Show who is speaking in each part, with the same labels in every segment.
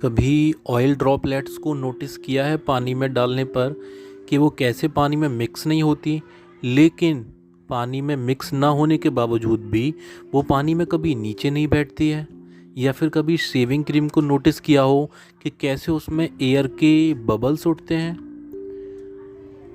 Speaker 1: कभी oil droplets को notice किया है पानी में डालने पर कि वो कैसे पानी में मिक्स नहीं होती, लेकिन पानी में मिक्स ना होने के बावजूद भी वो पानी में कभी नीचे नहीं बैठती है। या फिर कभी शेविंग क्रीम को नोटिस किया हो कि कैसे उसमें एयर के बबल्स उठते हैं।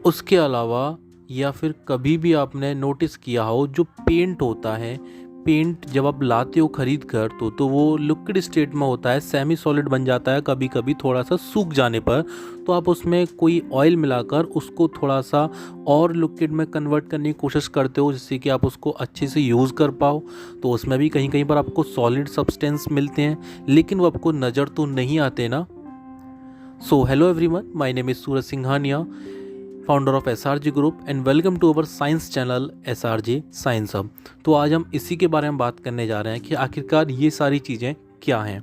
Speaker 1: उसके अलावा या फिर कभी भी आपने नोटिस किया हो जो पेंट होता है, पेंट जब आप लाते हो खरीद कर तो वो लिक्विड स्टेट में होता है, सेमी सॉलिड बन जाता है। कभी कभी थोड़ा सा सूख जाने पर तो आप उसमें कोई ऑयल मिलाकर उसको थोड़ा सा और लिक्विड में कन्वर्ट करने की कोशिश करते हो, जिससे कि आप उसको अच्छे से यूज़ कर पाओ। तो उसमें भी कहीं कहीं पर आपको सॉलिड सब्सटेंस मिलते हैं, लेकिन वो आपको नज़र तो नहीं आते ना। So hello everyone, my name is Suraj Singhania, founder of SRG group, and welcome to our science channel SRG science hub. तो आज हम इसी के बारे में बात करने जा रहे हैं कि आखिरकार ये सारी चीज़ें क्या हैं।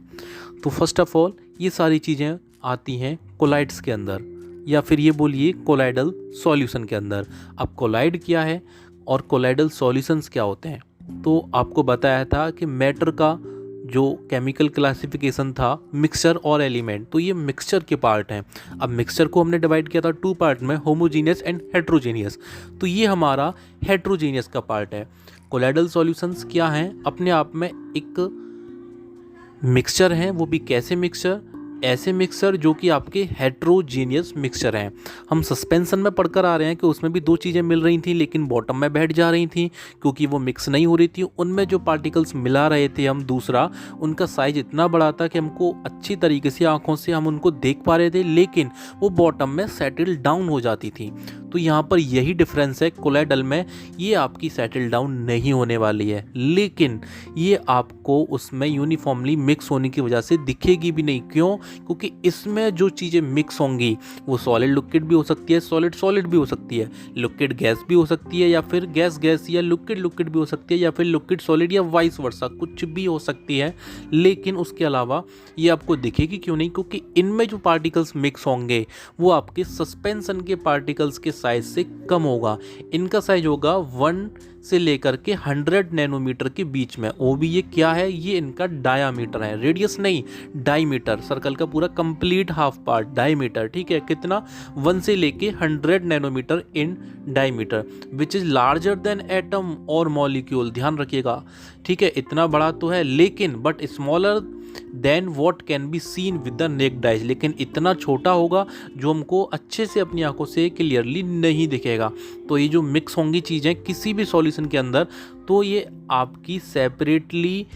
Speaker 1: तो फर्स्ट ऑफ ऑल ये सारी चीज़ें आती हैं कोलाइड्स के अंदर, या फिर ये बोलिए कोलाइडल सॉल्यूशन के अंदर। अब कोलाइड क्या है और कोलाइडल सॉल्यूशंस क्या होते हैं, तो आपको बताया था कि मैटर का जो केमिकल क्लासिफिकेशन था मिक्सचर और एलिमेंट, तो ये मिक्सचर के पार्ट हैं। अब मिक्सचर को हमने डिवाइड किया था टू पार्ट में, होमोजीनियस एंड हेट्रोजीनियस। तो ये हमारा हेट्रोजीनियस का पार्ट है। कोलाइडल सॉल्यूशंस क्या हैं? अपने आप में एक मिक्सचर हैं, वो भी कैसे मिक्सचर? ऐसे मिक्सचर जो कि आपके हेट्रोजीनियस मिक्सचर हैं। हम सस्पेंशन में पढ़कर आ रहे हैं कि उसमें भी दो चीज़ें मिल रही थी लेकिन बॉटम में बैठ जा रही थी क्योंकि वो मिक्स नहीं हो रही थी। उनमें जो पार्टिकल्स मिला रहे थे हम दूसरा, उनका साइज इतना बड़ा था कि हमको अच्छी तरीके से आंखों से हम उनको देख पा रहे थे, लेकिन वो बॉटम में सेटल डाउन हो जाती थी। तो यहाँ पर यही डिफरेंस है कोलाइडल में। ये आपकी सेटल डाउन नहीं होने वाली है, लेकिन ये आपको उसमें यूनिफॉर्मली मिक्स होने की वजह से दिखेगी भी नहीं। क्यों? क्योंकि इसमें जो चीज़ें मिक्स होंगी वो सॉलिड लिक्विड भी हो सकती है, सॉलिड सॉलिड भी हो सकती है, लिक्विड गैस भी हो सकती है, या फिर गैस गैस, या लिक्विड लिक्विड भी हो सकती है, या फिर लिक्विड सॉलिड, या वाइस वर्सा, कुछ भी हो सकती है। लेकिन उसके अलावा ये आपको दिखेगी क्यों नहीं? क्योंकि इनमें जो पार्टिकल्स मिक्स होंगे वो आपके सस्पेंशन के पार्टिकल्स के साइज से कम होगा। इनका साइज होगा 1 से लेकर के 100 नैनोमीटर के बीच में। वो भी ये क्या है? ये इनका डायामीटर है, रेडियस नहीं, डायमीटर। सर्कल का पूरा कंप्लीट हाफ पार्ट डायमीटर, ठीक है? कितना? 1 से लेके 100 nanometre in diameter, which is larger than atom और मॉलिक्यूल। ध्यान रखिएगा, ठीक है? इतना बड़ा तो है, लेकिन but smaller than what can be seen with the naked eyes. लेकिन इतना छोटा होगा जो हमको अच्छे से अपनी आंखों से क्लियरली नहीं दिखेगा। तो ये जो मिक्स होंगी चीज़ें किसी भी सॉल्यूशन के अंदर, तो ये आपकी सेपरेटली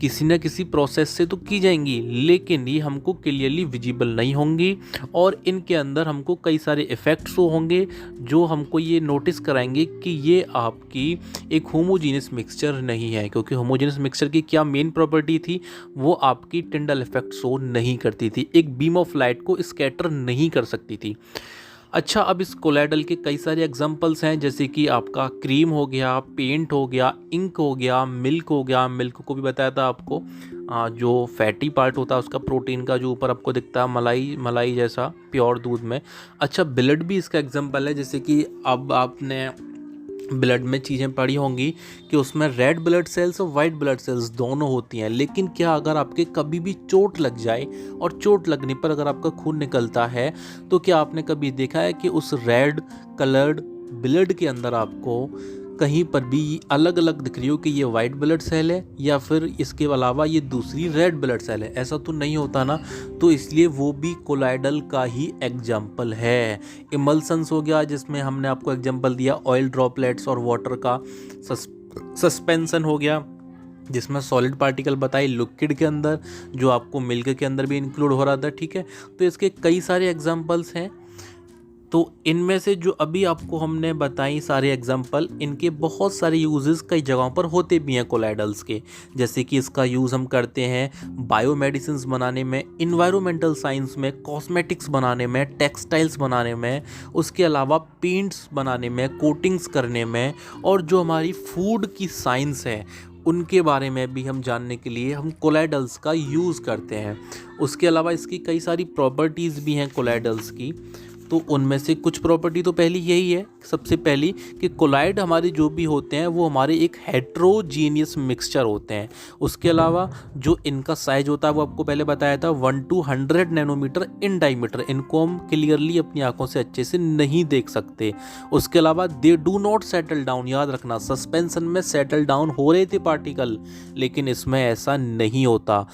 Speaker 1: किसी न किसी प्रोसेस से तो की जाएंगी, लेकिन ये हमको क्लियरली विजिबल नहीं होंगी। और इनके अंदर हमको कई सारे इफ़ेक्ट्स होंगे जो हमको ये नोटिस कराएंगे कि ये आपकी एक होमोजीनियस मिक्सचर नहीं है। क्योंकि होमोजीनियस मिक्सचर की क्या मेन प्रॉपर्टी थी? वो आपकी टिंडल इफेक्ट शो नहीं करती थी, एक बीम ऑफ लाइट को स्कैटर नहीं कर सकती थी। अच्छा, अब इस कोलाइडल के कई सारे एग्जांपल्स हैं, जैसे कि आपका क्रीम हो गया, पेंट हो गया, इंक हो गया, मिल्क हो गया। मिल्क को भी बताया था आपको, जो फैटी पार्ट होता है उसका, प्रोटीन का, जो ऊपर आपको दिखता है मलाई मलाई जैसा प्योर दूध में। अच्छा, ब्लड भी इसका एग्जांपल है। जैसे कि अब आपने ब्लड में चीज़ें पढ़ी होंगी कि उसमें रेड ब्लड सेल्स और वाइट ब्लड सेल्स दोनों होती हैं। लेकिन क्या अगर आपके कभी भी चोट लग जाए और चोट लगने पर अगर आपका खून निकलता है, तो क्या आपने कभी देखा है कि उस रेड कलर्ड ब्लड के अंदर आपको कहीं पर भी अलग अलग दिख रही हो कि ये वाइट ब्लड सेल है या फिर इसके अलावा ये दूसरी रेड ब्लड सेल है? ऐसा तो नहीं होता ना। तो इसलिए वो भी कोलाइडल का ही एग्जाम्पल है। इमल्सन्स हो गया, जिसमें हमने आपको एग्जाम्पल दिया ऑयल ड्रॉपलेट्स और वाटर का। सस्पेंशन हो गया, जिसमें सॉलिड पार्टिकल बताई लिक्विड के अंदर, जो आपको मिल्क के अंदर भी इंक्लूड हो रहा था, ठीक है? तो इसके कई सारे एग्जाम्पल्स हैं। तो इनमें से जो अभी आपको हमने बताई सारे एग्जाम्पल, इनके बहुत सारे यूजेस कई जगहों पर होते भी हैं कोलाइडल्स के। जैसे कि इसका यूज़ हम करते हैं बायोमेडिसिन्स बनाने में, इन्वायरमेंटल साइंस में, कॉस्मेटिक्स बनाने में, टेक्सटाइल्स बनाने में, उसके अलावा पेंट्स बनाने में, कोटिंग्स करने में, और जो हमारी फूड की साइंस है उनके बारे में भी हम जानने के लिए हम कोलाइडल्स का यूज़ करते हैं। उसके अलावा इसकी कई सारी प्रॉपर्टीज़ भी हैं कोलाइडल्स की। तो उनमें से कुछ प्रॉपर्टी तो पहली यही है, सबसे पहली कि कोलाइड हमारे जो भी होते हैं वो हमारे एक हेट्रोजीनियस मिक्सचर होते हैं। उसके अलावा जो इनका साइज होता है वो आपको पहले बताया था 1 to 100 नैनोमीटर इन डायमीटर, इनको हम क्लियरली अपनी आंखों से अच्छे से नहीं देख सकते। उसके अलावा they do not settle down, याद रखना सस्पेंशन में सेटल डाउन हो रहे थे पार्टिकल, लेकिन इसमें ऐसा नहीं होता।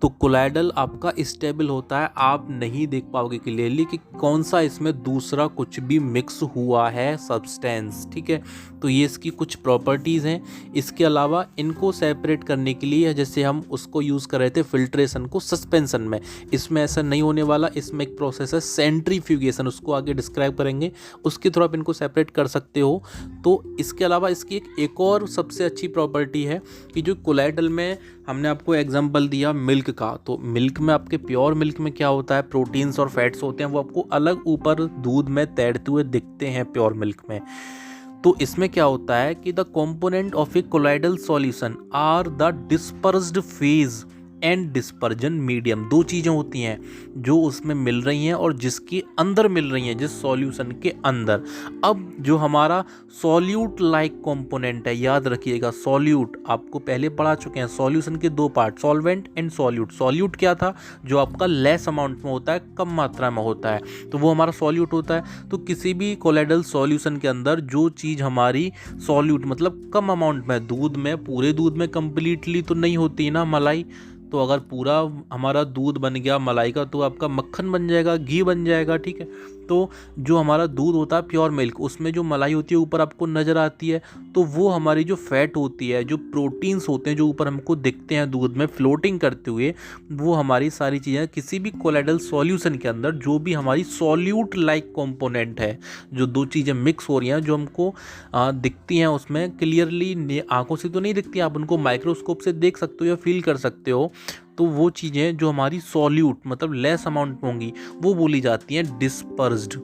Speaker 1: तो कोलाइडल आपका स्टेबल होता है, आप नहीं देख पाओगे क्लियरली कि कौन सा इसमें दूसरा कुछ भी मिक्स हुआ है सब्सटेंस, ठीक है। तो ये इसकी कुछ प्रॉपर्टीज़ हैं। इसके अलावा इनको सेपरेट करने के लिए जैसे हम उसको यूज़ कर रहे थे फिल्ट्रेशन को सस्पेंशन में, इसमें ऐसा नहीं होने वाला। इसमें एक प्रोसेस है सेंट्रीफ्यूगेशन, उसको आगे डिस्क्राइब करेंगे, उसके थ्रू आप इनको सेपरेट कर सकते हो। तो इसके अलावा इसकी एक और सबसे अच्छी प्रॉपर्टी है कि जो कोलाइडल में हमने आपको एग्जांपल दिया मिल्क का, तो मिल्क में आपके प्योर मिल्क में क्या होता है, प्रोटीन्स और फैट्स होते हैं, वो आपको अलग ऊपर दूध में तैरते हुए दिखते हैं प्योर मिल्क में। तो इसमें क्या होता है कि the component of a colloidal solution are the dispersed phase and dispersion medium, दो चीज़ें होती हैं जो उसमें मिल रही हैं और जिसके अंदर मिल रही हैं, जिस सॉल्यूशन के अंदर। अब जो हमारा सॉल्यूट लाइक कंपोनेंट है, याद रखिएगा सॉल्यूट आपको पहले पढ़ा चुके हैं, सॉल्यूशन के दो part solvent and solute. Solute क्या था, जो आपका लेस अमाउंट में होता है, कम मात्रा में होता है, तो वो हमारा सॉल्यूट होता है। तो किसी भी कोलाइडल सॉल्यूशन के अंदर जो चीज़ हमारी सॉल्यूट मतलब कम अमाउंट में, दूध में, पूरे दूध में कंप्लीटली तो नहीं होती ना मलाई, तो अगर पूरा हमारा दूध बन गया मलाई का तो आपका मक्खन बन जाएगा, घी बन जाएगा, ठीक है। तो जो हमारा दूध होता है प्योर मिल्क, उसमें जो मलाई होती है ऊपर आपको नज़र आती है, तो वो हमारी जो फैट होती है, जो प्रोटीन्स होते हैं जो ऊपर हमको दिखते हैं दूध में फ्लोटिंग करते हुए, वो हमारी सारी चीज़ें किसी भी कोलाइडल सॉल्यूशन के अंदर जो भी हमारी सॉल्यूट लाइक कंपोनेंट है, जो दो चीज़ें मिक्स हो रही हैं जो हमको दिखती हैं उसमें क्लियरली, आंखों से तो नहीं दिखती, आप उनको माइक्रोस्कोप से देख सकते हो या फील कर सकते हो। तो वो चीज़ें जो हमारी सॉल्यूट मतलब लेस अमाउंट में होंगी वो बोली जाती हैं डिस्पर्स्ड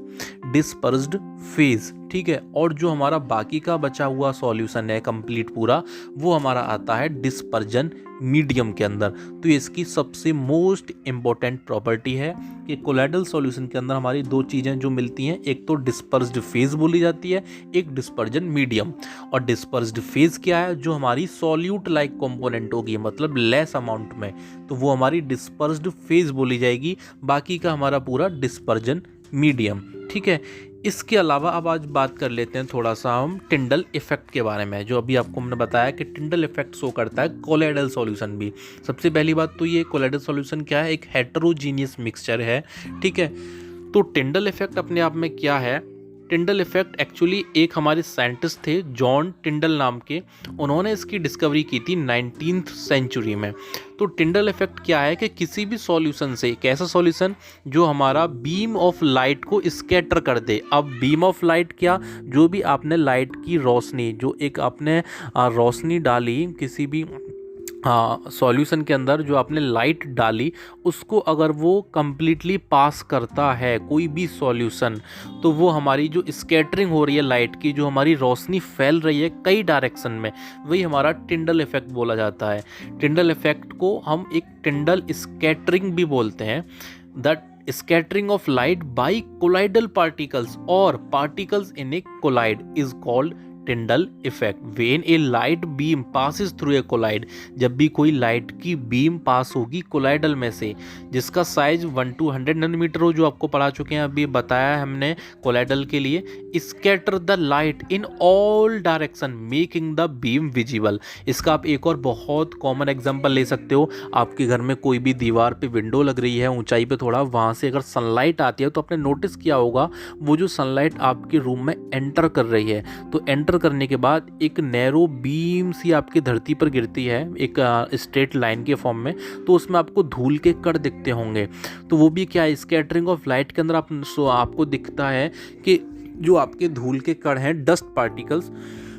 Speaker 1: फेज, ठीक है। और जो हमारा बाकी का बचा हुआ सॉल्यूशन है कंप्लीट पूरा, वो हमारा आता है डिस्पर्जन मीडियम के अंदर। तो इसकी सबसे मोस्ट इम्पॉर्टेंट प्रॉपर्टी है कि कोलाइडल सॉल्यूशन के अंदर हमारी दो चीज़ें जो मिलती हैं, एक तो डिस्पर्स्ड फेज बोली जाती है, एक डिस्पर्जन मीडियम। और डिस्पर्स्ड फेज क्या है, जो हमारी सॉल्यूट लाइक कंपोनेंट होगी मतलब लेस अमाउंट में, तो वो हमारी डिस्पर्स्ड फेज बोली जाएगी, बाकी का हमारा पूरा डिस्पर्जन मीडियम, ठीक है। इसके अलावा अब आज बात कर लेते हैं थोड़ा सा हम टिंडल इफेक्ट के बारे में, जो अभी आपको हमने बताया कि टिंडल इफेक्ट शो करता है कोलाइडल सॉल्यूशन भी। सबसे पहली बात तो ये कोलाइडल सॉल्यूशन क्या है, एक हेटेरोजीनियस मिक्सचर है, ठीक है। तो टिंडल इफेक्ट अपने आप में क्या है, टिंडल इफेक्ट एक्चुअली एक हमारे साइंटिस्ट थे जॉन टिंडल नाम के, उन्होंने इसकी डिस्कवरी की थी 19th सेंचुरी में। तो टिंडल इफेक्ट क्या है कि किसी भी सॉल्यूशन से, एक ऐसा सॉल्यूशन जो हमारा बीम ऑफ लाइट को स्कैटर कर दे। अब बीम ऑफ लाइट क्या, जो भी आपने लाइट की रोशनी, जो एक आपने रोशनी डाली किसी भी सॉल्यूशन के अंदर, जो आपने लाइट डाली उसको अगर वो कम्प्लीटली पास करता है कोई भी सॉल्यूशन, तो वो हमारी जो स्कैटरिंग हो रही है लाइट की, जो हमारी रोशनी फैल रही है कई डायरेक्शन में, वही हमारा टिंडल इफेक्ट बोला जाता है। टिंडल इफेक्ट को हम एक टिंडल स्कैटरिंग भी बोलते हैं। That scattering of light by colloidal particles और particles in a colloid is called Tyndall effect. When a light beam passes through a colloid, जब भी कोई लाइट की बीम पास होगी कोलाइडल में से, जिसका साइज 1 to 100 नैनोमीटर हो, जो आपको पढ़ा चुके हैं, अभी बताया हमने कोलाइडल के लिए, scatter the light in all direction making the beam visible. इसका आप एक और बहुत कॉमन एग्जांपल ले सकते हो, आपके घर में कोई भी दीवार पे विंडो लग रही है ऊंचाई पे थोड़ा, वहाँ से अगर सनलाइट आती है तो आपने नोटिस किया होगा वो जो सनलाइट आपके रूम में एंटर कर रही है, तो एंटर करने के बाद एक नैरो बीम सी आपकी धरती पर गिरती है एक स्ट्रेट लाइन के फॉर्म में, तो उसमें आपको धूल के कण दिखते होंगे। तो वो भी क्या है, स्कैटरिंग ऑफ लाइट के अंदर आपको दिखता है कि जो आपके धूल के कण हैं, डस्ट पार्टिकल्स,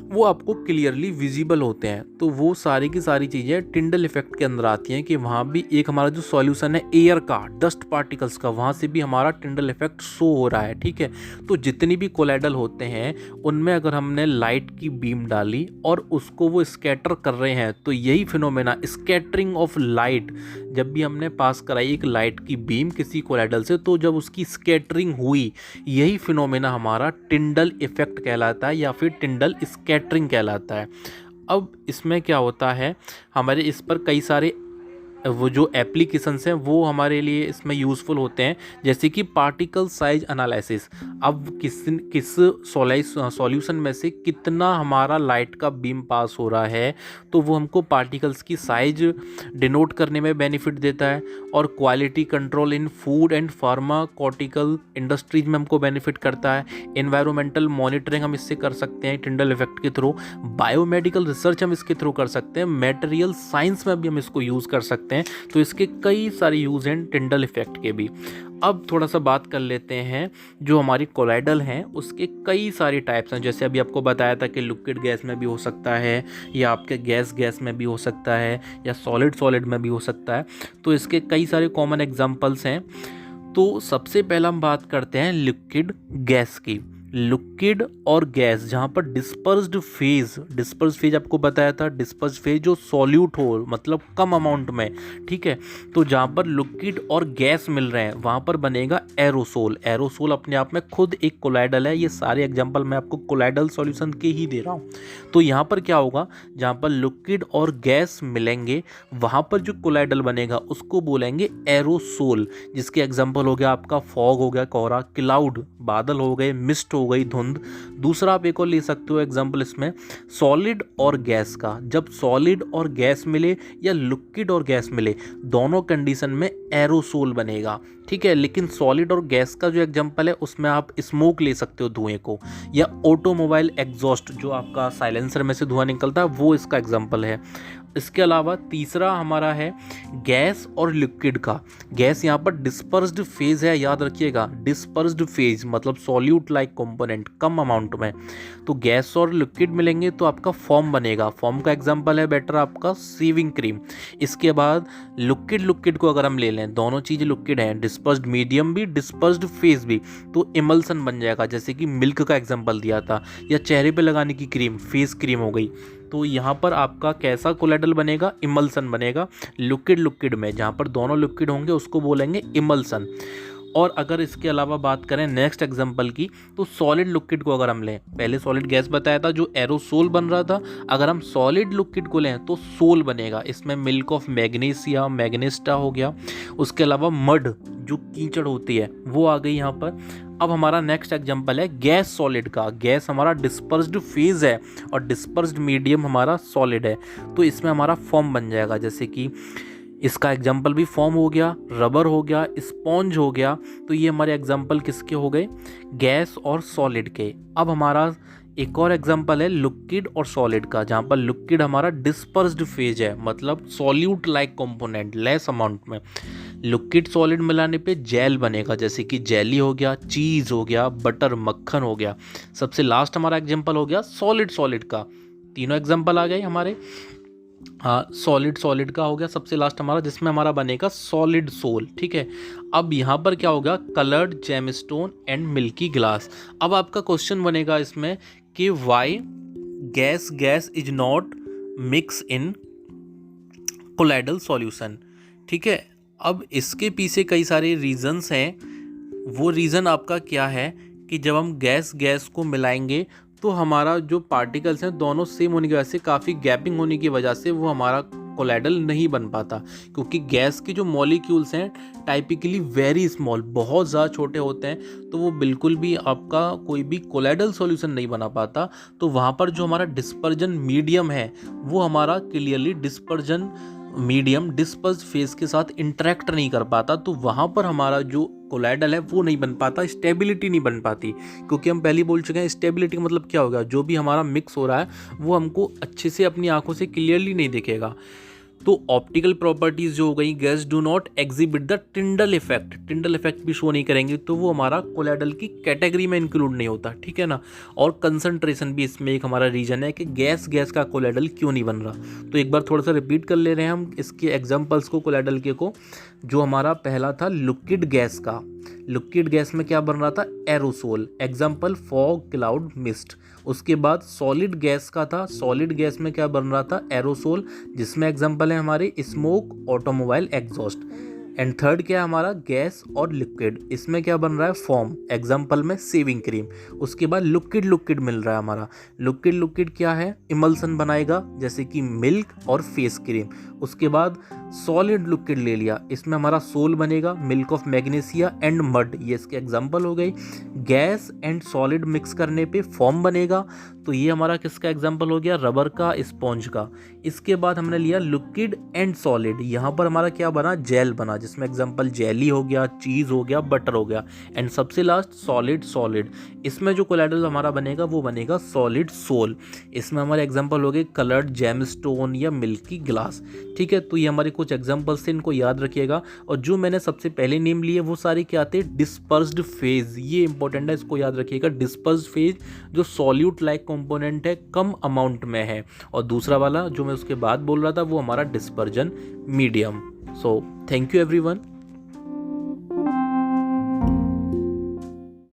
Speaker 1: वो आपको क्लियरली विजिबल होते हैं। तो वो सारी की सारी चीज़ें टिंडल इफेक्ट के अंदर आती हैं कि वहाँ भी एक हमारा जो सॉल्यूशन है एयर का, डस्ट पार्टिकल्स का, वहाँ से भी हमारा टिंडल इफेक्ट शो हो रहा है। ठीक है, तो जितनी भी कोलाइडल होते हैं उनमें अगर हमने लाइट की बीम डाली और उसको वो स्कैटर कर रहे हैं, तो यही फिनोमेना स्कैटरिंग ऑफ लाइट, जब भी हमने पास कराई एक लाइट की बीम किसी कोलाइडल से, तो जब उसकी स्कैटरिंग हुई, यही फिनोमेना हमारा टिंडल इफेक्ट कहलाता है या फिर टिंडल स्कैटरिंग कहलाता है। अब इसमें क्या होता है, हमारे इस पर कई सारे वो जो एप्लीकेशंस हैं वो हमारे लिए इसमें यूज़फुल होते हैं, जैसे कि पार्टिकल साइज एनालिसिस। अब किस सॉल्यूशन में से कितना हमारा लाइट का बीम पास हो रहा है, तो वो हमको पार्टिकल्स की साइज डिनोट करने में बेनिफिट देता है। और quality control in food and pharmaceutical industries में हमको बेनिफिट करता है। एनवायरमेंटल मॉनिटरिंग हम इससे कर सकते हैं टिंडल इफेक्ट के थ्रू। बायोमेडिकल रिसर्च हम इसके थ्रू कर सकते हैं। मटेरियल साइंस में भी हम इसको यूज़ कर सकते हैं। तो इसके कई सारे यूज़ हैं टिंडल इफेक्ट के भी। अब थोड़ा सा बात कर लेते हैं जो हमारी कोलाइडल हैं उसके कई सारे टाइप्स हैं। जैसे अभी आपको बताया था कि लिक्विड गैस में भी हो सकता है, या आपके गैस में भी हो सकता है, या सॉलिड में भी हो सकता है। तो इसके कई सारे कॉमन एग्जांपल्स हैं। तो सबसे पहला हम बात करते हैं लिक्विड गैस की। लिक्विड और गैस जहाँ पर डिस्पर्स्ड फेज आपको बताया था, डिस्पर्स्ड फेज जो सॉल्यूट हो, मतलब कम अमाउंट में। ठीक है, तो जहाँ पर लिक्विड और गैस मिल रहे हैं वहाँ पर बनेगा एरोसोल। एरोसोल अपने आप में खुद एक कोलाइडल है। ये सारे एग्जांपल मैं आपको कोलाइडल सॉल्यूशन के ही दे रहा हूँ। तो यहाँ पर क्या होगा, जहाँ पर लिक्विड और गैस मिलेंगे वहाँ पर जो कोलाइडल बनेगा उसको बोलेंगे एरोसोल, जिसके एग्जाम्पल हो गया आपका फॉग हो गया, कोहरा, क्लाउड, बादल हो गए, मिस्ट हो गई, धुंध। दूसरा आप एक और ले सकते हो एग्जांपल इसमें सॉलिड और गैस का। जब सॉलिड और गैस मिले या लिक्विड और गैस मिले, दोनों कंडीशन में एरोसोल बनेगा। ठीक है, लेकिन सॉलिड और गैस का जो एग्जांपल है उसमें आप स्मोक ले सकते हो, धुएं को, या ऑटोमोबाइल एग्जॉस्ट जो आपका साइलेंसर में से धुआं निकलता है वो इसका एग्जांपल है। इसके अलावा तीसरा हमारा है गैस और लिक्विड का। गैस यहाँ पर डिस्पर्स्ड फेज है, याद रखिएगा, डिस्पर्स्ड फेज मतलब सॉल्यूट लाइक कंपोनेंट कम अमाउंट में। तो गैस और लिक्विड मिलेंगे तो आपका फॉर्म बनेगा। फॉर्म का एग्जांपल है बेटर आपका शेविंग क्रीम। इसके बाद लिक्विड को अगर हम ले लें, दोनों चीज़ लिक्विड हैं, डिस्पर्स्ड मीडियम भी, डिस्पर्स्ड फेज भी, तो इमल्सन बन जाएगा। जैसे कि मिल्क का एग्जांपल दिया था, या चेहरे पे लगाने की क्रीम, फेस क्रीम हो गई। तो यहाँ पर आपका कैसा कोलाइडल बनेगा, इमल्सन बनेगा। लिक्विड में जहाँ पर दोनों लिक्विड होंगे उसको बोलेंगे इमल्सन। और अगर इसके अलावा बात करें नेक्स्ट एग्जांपल की, तो सॉलिड लिक्विड को अगर हम लें, पहले सॉलिड गैस बताया था जो एरोसोल बन रहा था, अगर हम सॉलिड लिक्विड को लें तो सोल बनेगा। इसमें मिल्क ऑफ मैग्नीसिया, मैग्नेस्टा हो गया। उसके अलावा मड जो कीचड़ होती है वो आ गई यहाँ पर। अब हमारा नेक्स्ट एग्जांपल है गैस सॉलिड का। गैस हमारा डिस्पर्स्ड फेज है और डिस्पर्स्ड मीडियम हमारा सॉलिड है, तो इसमें हमारा फॉर्म बन जाएगा। जैसे कि इसका एग्जाम्पल भी फॉर्म हो गया, रबर हो गया, स्पॉन्ज हो गया। तो ये हमारे एग्जाम्पल किसके हो गए, गैस और सॉलिड के। अब हमारा एक और एग्जाम्पल है लिक्विड और सॉलिड का, जहाँ पर लिक्विड हमारा डिस्पर्स्ड फेज है, मतलब solute like component less amount में। लिक्विड सॉलिड मिलाने पे जेल बनेगा, जैसे कि जेली हो गया, चीज़ हो गया, बटर, मक्खन हो गया। सबसे लास्ट हमारा एग्जाम्पल हो गया सॉलिड का। तीनों एग्जाम्पल आ गए हमारे। हाँ, सॉलिड का हो गया सबसे लास्ट हमारा, जिसमें हमारा बनेगा सॉलिड सोल। ठीक है, अब यहाँ पर क्या होगा, coloured gemstone and milky glass. अब आपका क्वेश्चन बनेगा इसमें कि why gas is not mix in colloidal solution. ठीक है, अब इसके पीछे कई सारे रीजंस हैं। वो रीज़न आपका क्या है कि जब हम गैस को मिलाएंगे तो हमारा जो पार्टिकल्स हैं दोनों सेम होने की वजह से, काफ़ी गैपिंग होने की वजह से वो हमारा कोलाइडल नहीं बन पाता। क्योंकि गैस के जो मॉलिक्यूल्स हैं टाइपिकली वेरी स्मॉल, बहुत ज़्यादा छोटे होते हैं, तो वो बिल्कुल भी आपका कोई भी कोलाइडल सॉल्यूशन नहीं बना पाता। तो वहाँ पर जो हमारा डिस्पर्जन मीडियम है वो हमारा clearly dispersion medium disperse phase के साथ इंटरेक्ट नहीं कर पाता। तो वहाँ पर हमारा जो कोलाइडल है वो नहीं बन पाता, स्टेबिलिटी नहीं बन पाती। क्योंकि हम पहले बोल चुके हैं स्टेबिलिटी का मतलब क्या होगा, जो भी हमारा मिक्स हो रहा है वो हमको अच्छे से अपनी आंखों से क्लियरली नहीं दिखेगा। तो ऑप्टिकल प्रॉपर्टीज जो हो गई, gas do not exhibit the Tyndall effect, Tyndall effect भी शो नहीं करेंगे, तो वो हमारा कोलाइडल की कैटेगरी में इंक्लूड नहीं होता, ठीक है ना। और कंसंट्रेशन भी इसमें एक हमारा रीजन है कि गैस गैस का कोलाइडल क्यों नहीं बन रहा। तो एक बार थोड़ा सा रिपीट कर ले रहे हैं हम इसके एग्जाम्पल्स को कोलाइडल के को। जो हमारा पहला था लिक्विड गैस का, लिक्विड गैस में क्या बन रहा था, aerosol, example fog cloud mist. उसके बाद सॉलिड गैस का था, सॉलिड गैस में क्या बन रहा था, एरोसोल, जिसमें एग्जाम्पल है हमारे smoke, automobile exhaust. And third क्या है हमारा, गैस और लिक्विड, इसमें क्या बन रहा है, फॉर्म, एग्जाम्पल में सेविंग क्रीम। उसके बाद लिक्विड लिक्विड मिल रहा है हमारा, लिक्विड लिक्विड क्या है, इमल्सन बनाएगा जैसे कि मिल्क और फेस क्रीम। उसके बाद सॉलिड लिक्विड ले लिया, इसमें हमारा सोल बनेगा, milk of magnesia and mud, ये इसके एग्जाम्पल हो गई। गैस एंड सॉलिड मिक्स करने पे फॉर्म बनेगा, तो ये हमारा किसका एग्जाम्पल हो गया, रबर का, स्पॉन्ज का। इसके बाद हमने लिया लिक्विड एंड सॉलिड, यहाँ पर हमारा क्या बना, जेल बना, जिसमें एग्जाम्पल जेली हो गया, चीज़ हो गया, बटर हो गया। एंड सबसे लास्ट सॉलिड सॉलिड, इसमें जो कोलाइडल हमारा बनेगा वो बनेगा सॉलिड सोल। इसमें हमारे एग्जाम्पल हो गए कलर्ड जेमस्टोन या मिल्की ग्लास, ठीक है। तो ये हमारे कुछ एग्जाम्पल्स थे, इनको याद रखिएगा। और जो मैंने सबसे पहले नेम लिए वो सारे क्या थे, डिस्पर्स्ड फेज, ये इंपॉर्टेंट है, इसको याद रखिएगा। डिस्पर्स्ड फेज जो सॉल्यूट लाइक कंपोनेंट है, कम अमाउंट में है, और दूसरा वाला जो मैं उसके बाद बोल रहा था वो हमारा dispersion medium. So thank you everyone.